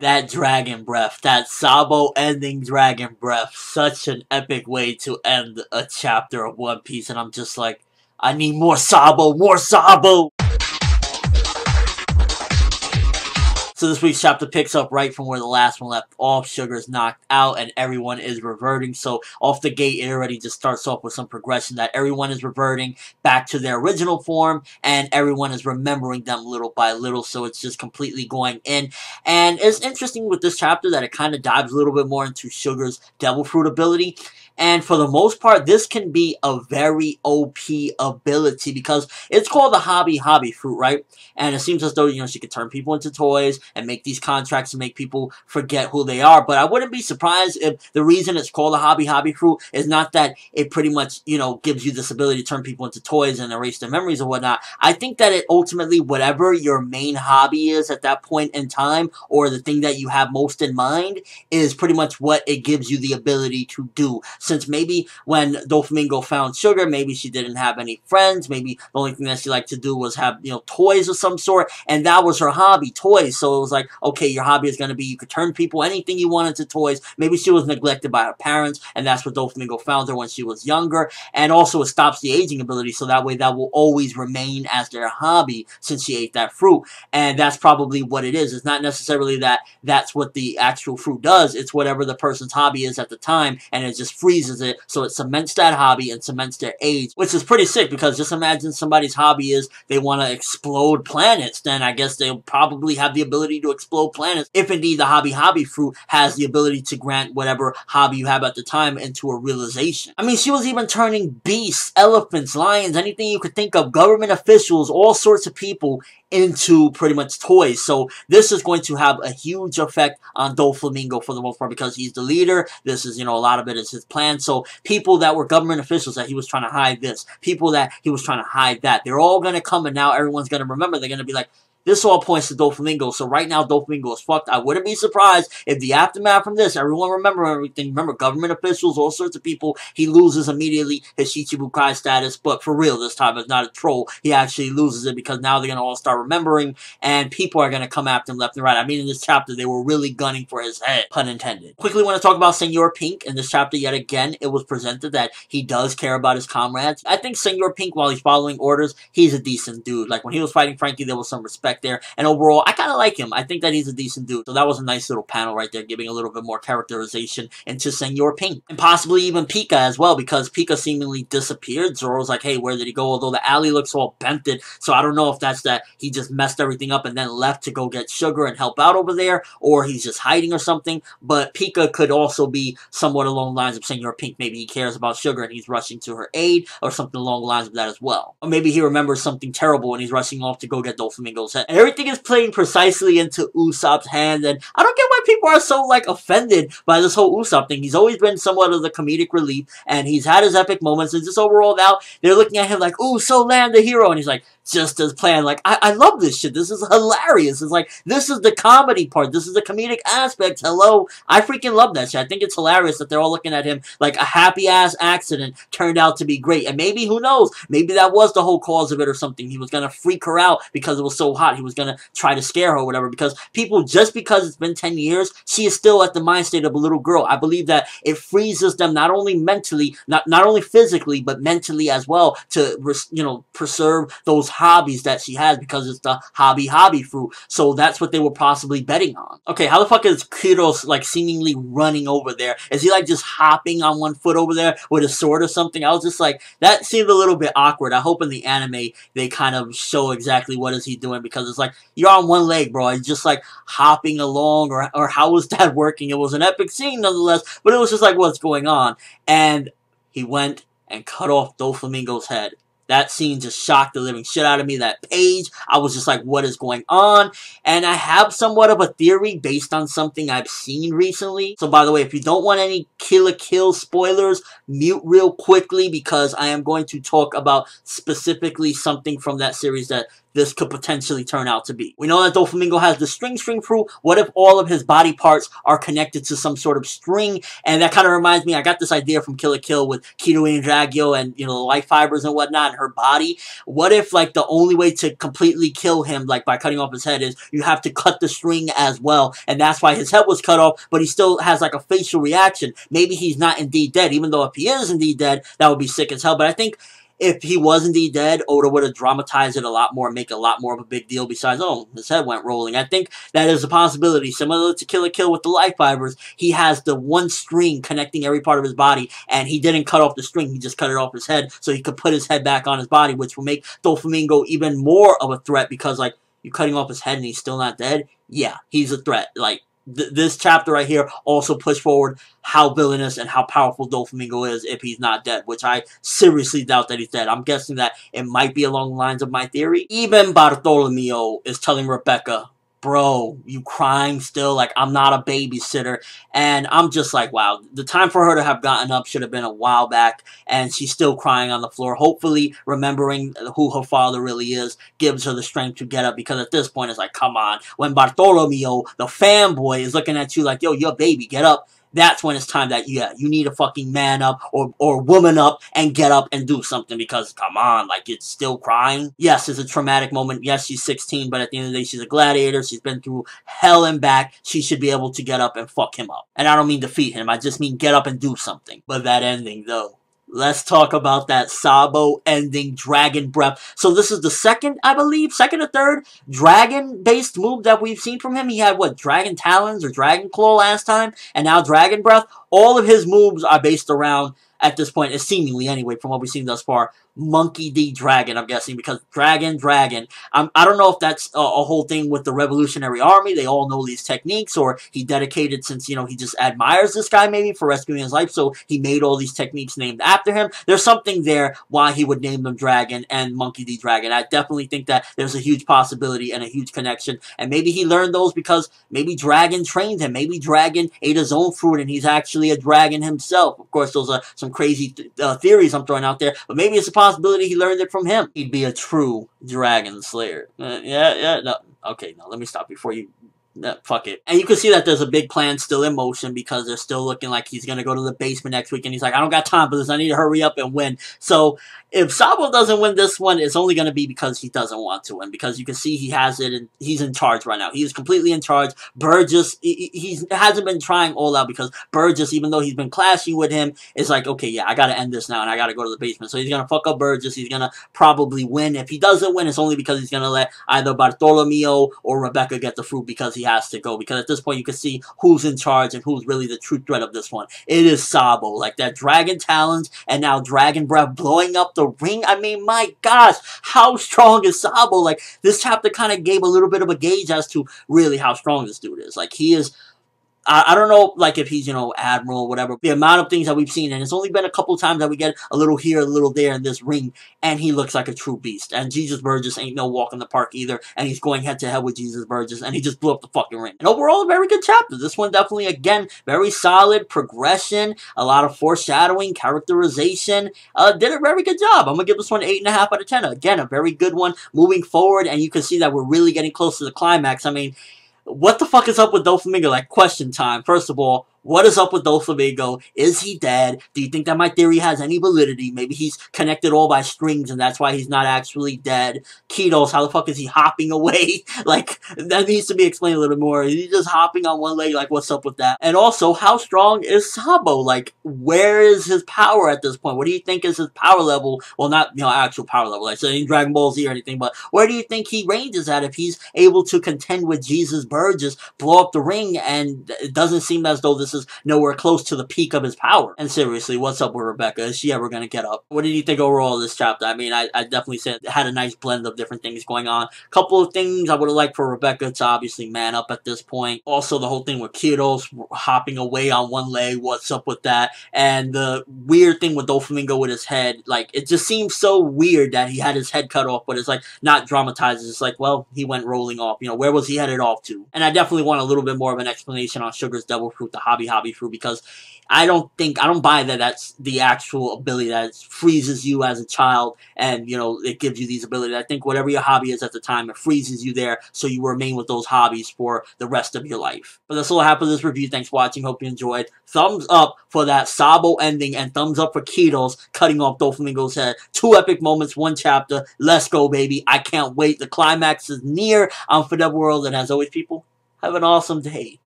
That dragon breath, that Sabo ending dragon breath, such an epic way to end a chapter of One Piece, and I'm just like, I need more Sabo, more Sabo! So this week's chapter picks up right from where the last one left off. Sugar's knocked out and everyone is reverting. So off the gate, it already just starts off with some progression that everyone is reverting back to their original form and everyone is remembering them little by little. So it's just completely going in. And it's interesting with this chapter that it kind of dives a little bit more into Sugar's Devil Fruit ability. And for the most part, this can be a very OP ability because it's called the Hobby Fruit, right? And it seems as though, she could turn people into toys and make these contracts and make people forget who they are. But I wouldn't be surprised if the reason it's called a Hobby Fruit is not that it pretty much, gives you this ability to turn people into toys and erase their memories or whatnot. I think that it ultimately, whatever your main hobby is at that point in time, or the thing that you have most in mind, is pretty much what it gives you the ability to do. Since maybe when Doflamingo found Sugar, maybe she didn't have any friends, maybe the only thing that she liked to do was have, toys of some sort, and that was her hobby, toys. So it was like, okay, your hobby is going to be you could turn people, anything you want into toys. Maybe she was neglected by her parents, and that's what Doflamingo found her when she was younger, and also it stops the aging ability, so that way that will always remain as their hobby since she ate that fruit, and that's probably what it is. It's not necessarily that that's what the actual fruit does, it's whatever the person's hobby is at the time, and it just freezes it, so it cements that hobby and cements their age, which is pretty sick, because just imagine somebody's hobby is they want to explode planets, then I guess they'll probably have the ability to explode planets, if indeed the Hobby Fruit has the ability to grant whatever hobby you have at the time into a realization. I mean, she was even turning beasts, elephants, lions, anything you could think of, government officials, all sorts of people into pretty much toys. So this is going to have a huge effect on Doflamingo for the most part because he's the leader. This is, a lot of it is his plan. So people that were government officials that he was trying to hide this, people that he was trying to hide that, they're all going to come and now everyone's going to remember. They're going to be like, this all points to Doflamingo, so right now Doflamingo is fucked. I wouldn't be surprised if the aftermath from this, everyone remember everything. Remember, government officials, all sorts of people, he loses immediately his Shichibukai status, but for real this time, it's not a troll. He actually loses it because now they're going to all start remembering, and people are going to come after him left and right. I mean, in this chapter, they were really gunning for his head, pun intended. Quickly want to talk about Senor Pink. In this chapter, yet again, it was presented that he does care about his comrades. I think Senor Pink, while he's following orders, he's a decent dude. Like, when he was fighting Frankie, there was some respect there, and overall, I kind of like him. I think that he's a decent dude. So that was a nice little panel right there, giving a little bit more characterization into Senor Pink. And possibly even Pika as well, because Pika seemingly disappeared. Zoro's like, hey, where did he go? Although the alley looks all bented, so I don't know if that's that he just messed everything up and then left to go get Sugar and help out over there, or he's just hiding or something. But Pika could also be somewhat along the lines of Senor Pink. Maybe he cares about Sugar and he's rushing to her aid, or something along the lines of that as well. Or maybe he remembers something terrible and he's rushing off to go get Doflamingo's head. And everything is playing precisely into Usopp's hand, and I don't get why people are so, offended by this whole Usopp thing. He's always been somewhat of the comedic relief, and he's had his epic moments, and just overall now, they're looking at him like, ooh, so Land the hero, and he's like, just as planned. Like, I love this shit. This is hilarious. It's like, this is the comedy part. This is the comedic aspect. Hello? I freaking love that shit. I think it's hilarious that they're all looking at him like a happy-ass accident turned out to be great. And maybe, who knows, maybe that was the whole cause of it or something. He was going to freak her out because it was so hot. He was going to try to scare her or whatever. Because people, just because it's been 10 years, she is still at the mind state of a little girl. I believe that it freezes them not only mentally, not only physically, but mentally as well to, preserve those hobbies that she has because it's the Hobby Fruit. So that's what they were possibly betting on. Okay, how the fuck is Kudos seemingly running over there? Is he just hopping on one foot over there with a sword or something? I was just like, that seemed a little bit awkward. I hope in the anime they kind of show exactly what is he doing, because it's like, you're on one leg, bro. He's just hopping along, or how was that working? It was an epic scene nonetheless, but it was just like, what's going on? And he went and cut off Doflamingo's head. That scene just shocked the living shit out of me. That page, I was just like, what is going on? And I have somewhat of a theory based on something I've seen recently. So by the way, if you don't want any Kill la Kill spoilers, mute real quickly, because I am going to talk about specifically something from that series that this could potentially turn out to be. We know that Doflamingo has the string fruit. What if all of his body parts are connected to some sort of string? And that kind of reminds me, I got this idea from Kill la Kill with Kido and Dragyo and, you know, the life fibers and whatnot in her body. What if, like, the only way to completely kill him, like, by cutting off his head is you have to cut the string as well, and that's why his head was cut off, but he still has, like, a facial reaction. Maybe he's not indeed dead, even though if he is indeed dead, that would be sick as hell. But I think if he was indeed dead, Oda would have dramatized it a lot more, make a lot more of a big deal besides, oh, his head went rolling. I think that is a possibility. Similar to Kill la Kill with the life fibers, he has the one string connecting every part of his body, and he didn't cut off the string, he just cut it off his head, so he could put his head back on his body, which will make Doflamingo even more of a threat, because, like, you're cutting off his head and he's still not dead? Yeah, he's a threat. Like, this chapter right here also pushed forward how villainous and how powerful Doflamingo is if he's not dead, which I seriously doubt that he's dead. I'm guessing that it might be along the lines of my theory. Even Bartolomeo is telling Rebecca, bro, you crying still? Like, I'm not a babysitter. And I'm just like, wow, the time for her to have gotten up should have been a while back, and she's still crying on the floor. Hopefully, remembering who her father really is gives her the strength to get up, because at this point, it's like, come on. When Bartolomeo, the fanboy, is looking at you like, yo, you're a baby, get up. That's when it's time that, yeah, you need to fucking man up or woman up and get up and do something, because, come on, like, it's still crying. Yes, it's a traumatic moment. Yes, she's 16, but at the end of the day, she's a gladiator. She's been through hell and back. She should be able to get up and fuck him up. And I don't mean defeat him. I just mean get up and do something. But that ending, though. Let's talk about that Sabo ending, Dragon Breath. So this is the second, I believe, second or third dragon-based move that we've seen from him. He had, what, Dragon Talons or Dragon Claw last time, and now Dragon Breath. All of his moves are based around, at this point, seemingly anyway, from what we've seen thus far, Monkey D. Dragon, I'm guessing, because Dragon. I don't know if that's a whole thing with the Revolutionary Army. They all know these techniques, or he dedicated, since, you know, he just admires this guy maybe for rescuing his life, so he made all these techniques named after him. There's something there why he would name them Dragon and Monkey D. Dragon. I definitely think that there's a huge possibility and a huge connection, and maybe he learned those because maybe Dragon trained him. Maybe Dragon ate his own fruit and he's actually a dragon himself. Of course, those are some crazy theories I'm throwing out there, but maybe it's a possibility he learned it from him. He'd be a true dragon slayer. No. Okay, no, let me stop before you... fuck it. And you can see that there's a big plan still in motion, because they're still looking like he's going to go to the basement next week, and he's like, I don't got time for this, I need to hurry up and win. So, if Sabo doesn't win this one, it's only going to be because he doesn't want to win, because you can see he has it, and he's in charge right now. He is completely in charge. Burgess, he hasn't been trying all out, because Burgess, even though he's been clashing with him, is like, okay, yeah, I got to end this now, and I got to go to the basement. So he's going to fuck up Burgess. He's going to probably win. If he doesn't win, it's only because he's going to let either Bartolomeo or Rebecca get the fruit, because he has to go. Because at this point, you can see who's in charge and who's really the true threat of this one. It is Sabo. Like, that Dragon Talons and now Dragon Breath blowing up the ring. I mean, my gosh, how strong is Sabo? Like, this chapter kind of gave a little bit of a gauge as to really how strong this dude is. Like, he is... I don't know, like, if he's, you know, Admiral or whatever. The amount of things that we've seen, and it's only been a couple times that we get a little here, a little there in this ring, and he looks like a true beast. And Jesus Burgess ain't no walk in the park either, and he's going head-to-head with Jesus Burgess, and he just blew up the fucking ring. And overall, a very good chapter. This one definitely, again, very solid progression, a lot of foreshadowing, characterization. Did a very good job. I'm gonna give this one 8.5 out of 10. Again, a very good one moving forward, and you can see that we're really getting close to the climax. I mean, what the fuck is up with Doflamingo? Like, question time. First of all, what is up with Doflamingo? Is he dead? Do you think that my theory has any validity? Maybe he's connected all by strings and that's why he's not actually dead. Kidos, how the fuck is he hopping away? Like, that needs to be explained a little bit more. Is he just hopping on one leg? Like, what's up with that? And also, how strong is Sabo? Like, where is his power at this point? What do you think is his power level? Well, not, you know, actual power level, like saying Dragon Ball Z or anything, but where do you think he ranges at if he's able to contend with Jesus Burgess, blow up the ring, and it doesn't seem as though this is nowhere close to the peak of his power? And seriously, what's up with Rebecca? Is she ever going to get up? What did you think overall of this chapter? I mean, I definitely said it had a nice blend of different things going on. Couple of things I would have liked for Rebecca to obviously man up at this point. Also, the whole thing with Kidos hopping away on one leg. What's up with that? And the weird thing with Doflamingo with his head. Like, it just seems so weird that he had his head cut off, but it's like not dramatized. It's like, well, he went rolling off. You know, where was he headed off to? And I definitely want a little bit more of an explanation on Sugar's Devil Fruit, the hobby hobby through, because I don't buy that that's the actual ability that freezes you as a child and, you know, it gives you these abilities. I think whatever your hobby is at the time, it freezes you there so you remain with those hobbies for the rest of your life. But that's all I have for this review. Thanks for watching. Hope you enjoyed. Thumbs up for that Sabo ending and thumbs up for Kitos cutting off Doflamingo's head. 2 epic moments, 1 chapter. Let's go, baby. I can't wait. The climax is near on ForneverWorld, and as always, people, have an awesome day.